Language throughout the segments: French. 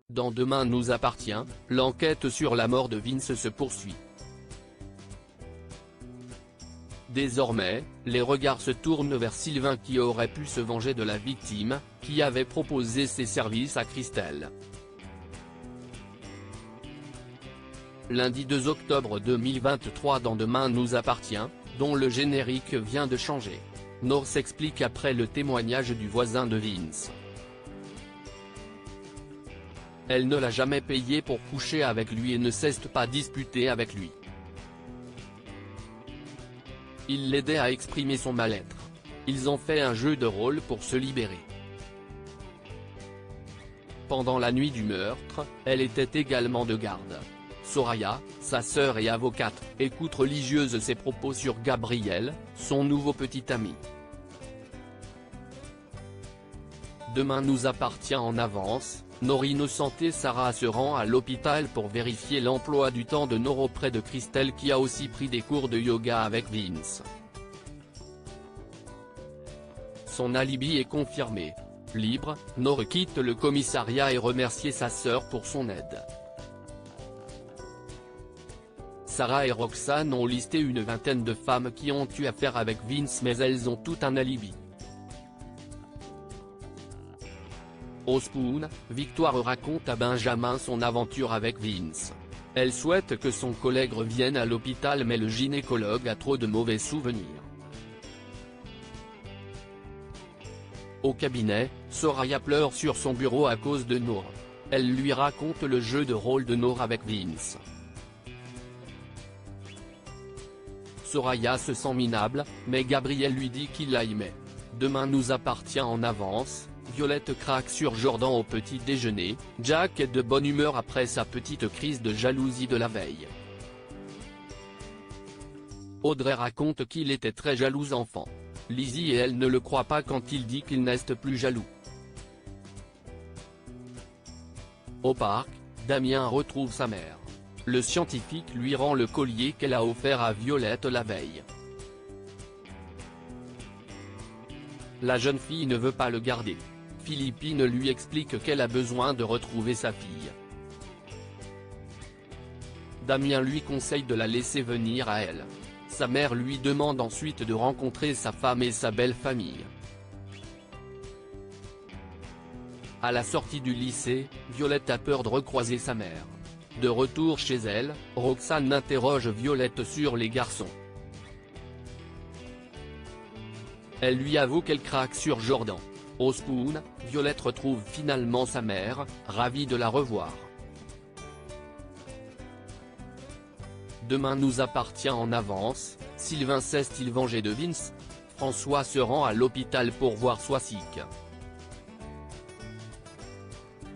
Dans Demain nous appartient, l'enquête sur la mort de Vince se poursuit. Désormais, les regards se tournent vers Sylvain qui aurait pu se venger de la victime, qui avait proposé ses services à Christelle. Lundi 2 octobre 2023 dans Demain nous appartient, dont le générique vient de changer. Nor s'explique après le témoignage du voisin de Vince. Elle ne l'a jamais payé pour coucher avec lui et ne cesse pas disputer avec lui. Il l'aidait à exprimer son mal-être. Ils ont fait un jeu de rôle pour se libérer. Pendant la nuit du meurtre, elle était également de garde. Soraya, sa sœur et avocate, écoute religieuse ses propos sur Gabriel, son nouveau petit ami. Demain nous appartient en avance. Nor innocenté Sarah se rend à l'hôpital pour vérifier l'emploi du temps de Nor auprès de Christelle qui a aussi pris des cours de yoga avec Vince. Son alibi est confirmé. Libre, Nor quitte le commissariat et remercie sa sœur pour son aide. Sarah et Roxane ont listé une vingtaine de femmes qui ont eu affaire avec Vince mais elles ont toutes un alibi. Au Spoon, Victoire raconte à Benjamin son aventure avec Vince. Elle souhaite que son collègue revienne à l'hôpital mais le gynécologue a trop de mauvais souvenirs. Au cabinet, Soraya pleure sur son bureau à cause de Nor. Elle lui raconte le jeu de rôle de Nor avec Vince. Soraya se sent minable, mais Gabriel lui dit qu'il la aimait. Demain nous appartient en avance. Violette craque sur Jordan au petit déjeuner. Jack est de bonne humeur après sa petite crise de jalousie de la veille. Audrey raconte qu'il était très jaloux enfant. Lizzie et elle ne le croient pas quand il dit qu'il n'est plus jaloux. Au parc, Damien retrouve sa mère. Le scientifique lui rend le collier qu'elle a offert à Violette la veille. La jeune fille ne veut pas le garder. Philippine lui explique qu'elle a besoin de retrouver sa fille. Damien lui conseille de la laisser venir à elle. Sa mère lui demande ensuite de rencontrer sa femme et sa belle famille. À la sortie du lycée, Violette a peur de recroiser sa mère. De retour chez elle, Roxane interroge Violette sur les garçons. Elle lui avoue qu'elle craque sur Jordan. Au Spoon, Violette retrouve finalement sa mère, ravie de la revoir. Demain nous appartient en avance. Sylvain s'est-il vengé de Vince? François se rend à l'hôpital pour voir Soisic.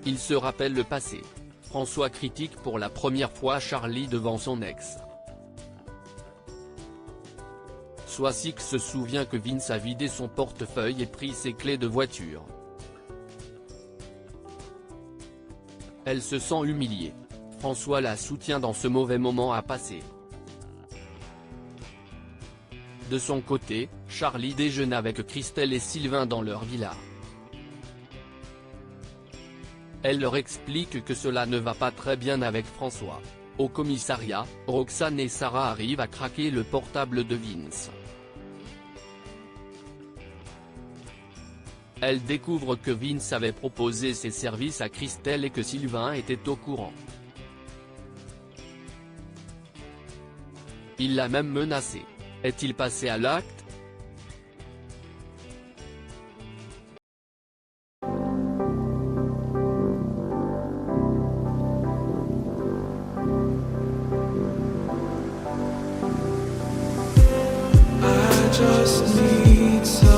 Il se rappelle le passé. François critique pour la première fois Charlie devant son ex. Soisic se souvient que Vince a vidé son portefeuille et pris ses clés de voiture. Elle se sent humiliée. François la soutient dans ce mauvais moment à passer. De son côté, Charlie déjeune avec Christelle et Sylvain dans leur villa. Elle leur explique que cela ne va pas très bien avec François. Au commissariat, Roxane et Sarah arrivent à craquer le portable de Vince. Elle découvre que Vince avait proposé ses services à Christelle et que Sylvain était au courant. Il l'a même menacée. Est-il passé à l'acte? I just need some